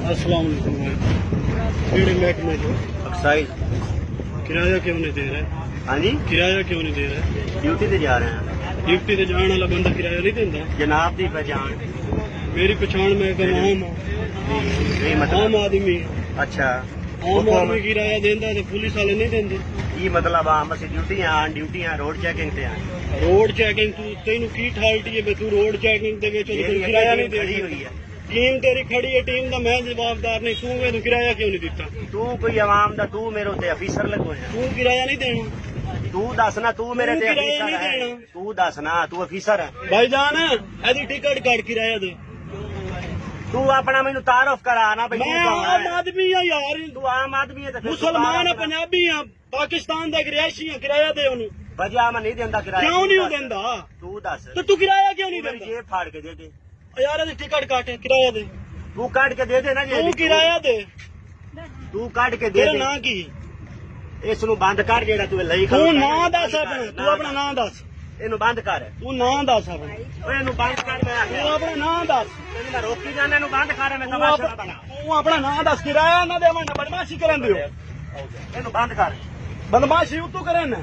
अस्सलाम वालेकुम। महकमे जो एक्साइज किराया क्यों नहीं दे रहा? हाँ जी, किराया क्यों नहीं दे रहा? ड्यूटी ते जा रहे हैं। ड्यूटी ते जाने वाला बंदा किराया नहीं देता। जनाब की पहचान मेरी पछाण में एक आम यही आम मतलब। आदमी अच्छा, आम आदमी किराया देता तो पुलिस वाले नहीं देंगे। ये मतलब आम असं ड्यूटियां रोड चेकिंग ते हैं। रोड चेकिंग तू तेन की ठालती है तू रोड चेकिंग ते किराया नहीं दे खड़ी हुई है। टीम तेरी खड़ी है, टीम का मैं जवाबदार नहीं। तू किराया क्यों नहीं दिता? तू कोई आवाम दा तू मेरे उत्ते अफीसर लगो है। तू किराया नहीं देना। तू दस ना, तू मेरे तू ते किराया अफीसर नहीं है। देना। तू दस ना, तू अफीसर है। भाईजान एदी टिकट काट किराया दे। तू अपना मैनू तारुफ करा ना भाई। मैं आम आदमी हाँ यार, तू आम आदमी है ते फिर मुसलमान है, पंजाबी हाँ, पाकिस्तान का रिहायशी हाँ, किराया दे उन्हें। वजह मैं नहीं देंदा किराया। क्यों नहीं देंदा? तू दस, तो तू किराया क्यों नहीं मेरी देंदा? जेब फाड़ के दे दे। यार एदी टिकट काटे किराया दे। तू काट के दे दे ना तू जेब। किराया दे। तू काट के दे तेरा दे। ना की? इस नु बंद कर जेड़ा तू लई तू ना दस अपना, तू अपना ना दस। इनु बंद कर। तू ना दस अपना, ओए इनु बंद कर। मैं तू अपना ना दस। तेरी मैं रोकी जाने इनु बंद कर। मैं तमाशा ना बना। तू अपना ना दस। किराया ना दे, मैं बदमाशी करन दियो। इनु बंद कर। बदमाशी तू करन।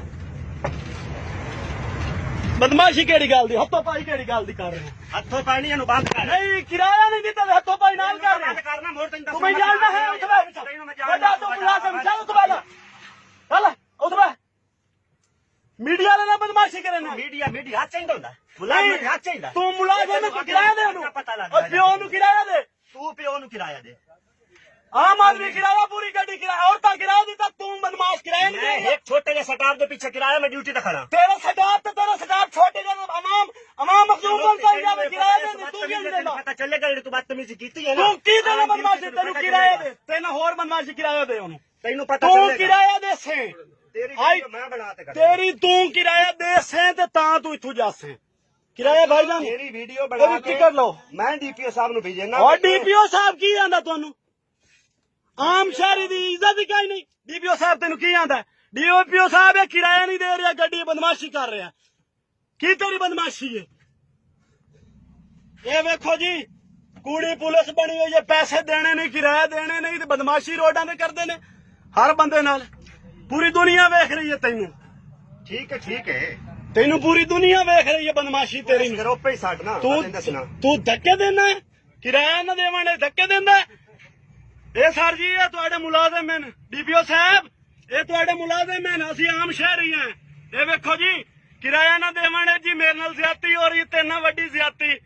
बदमाशी केड़ी गल दी? हत्थों पाई केड़ी गल दी कर रहे हैं? हथों पानी इनु बंद कर। नहीं किराया नहीं दिता, हत्थों पाई नाल कर रहे बंद हैं। करना मोर तैਨੂੰ तू मैं जानना है उठ बैठ। बड़ा तू मुलाजिम चल उठ बैठ। चल उठ बैठ। मीडिया वाले ने बदमाशी करे ना। मीडिया मीडिया हाथ चाहिए होता मुलाजिम हाथ चाहिए। तू मुलाजिम को किराया दे उन्हें। पता लग और प्यो नु किराया दे। तू प्यो नु किराया दे। आम आदमी किराया, पूरी गड्डी किराया, औरतां किराया दिता, तू बदमाश किराया नहीं मैं दे। एक छोटे जे स्टाफ के पीछे किराया मैं ड्यूटी ते खड़ा। तेरा सटाप छोटे जन अमाम मखलूक बनता ही जावे किराया दे। तू क्यों नहीं देता? पता चलेगा जेडी तू बदतमीजी कीती है ना। तू की देना बदमाशी? तेनु किराया दे। तेना होर बदमाशी किराया दे उन्हें। तैਨੂੰ पता तू चलेगा। किराया दे से। तेरी हाय, वीडियो मैं बनाते कर। तेरी तू किराया दे से ते तां तू इथू जासे। किराया भाईजान तेरी वीडियो बना तेरी टिकट लो। मैं डीपीओ साहब नु भेजे ना। और डीपीओ साहब की आंदा ਤੁਹਾਨੂੰ? आम शहरी दी इज्जत ही कहीं नहीं। डीपीओ साहब तेन की आंदा? डीपीओ साहब ये किराया नहीं दे रहा, गड्डी बदमाशी कर रहा। की तेरी बदमाशी है? ये देखो जी, कूड़ी पुलिस बनी हुई है, पैसे देने नहीं, किराया देने नहीं, ते बदमाशी रोडां ते करदे ने हर बंदे नाल। पूरी दुनिया वेख रही है तेनू। ठीक है। तेनू पूरी दुनिया वेख रही है बदमाशी तेरी। ग्रुप ही साडना दसना। तू धक्के देना है? किराया ना देवाने धक्के देंदा है? ਇਹ ਸਰ ਜੀ ਇਹ ਤੁਹਾਡੇ ਮੁਲਾਜ਼ਮ ਹਨ। ਡੀਪੀਓ ਸਾਹਿਬ ਇਹ ਤੁਹਾਡੇ ਮੁਲਾਜ਼ਮ ਹਨ। ਅਸੀਂ ਆਮ ਸ਼ਹਿਰੀ ਹਾਂ। ਇਹ ਵੇਖੋ ਜੀ, ਕਿਰਾਇਆ ਨਾ ਦੇਵਣ ਜੀ ਮੇਰੇ ਨਾਲ ਜ਼ਿਆਦਤੀ ਹੋ ਰਹੀ, ਤੇ ਨਾ ਵੱਡੀ ਜ਼ਿਆਦਤੀ।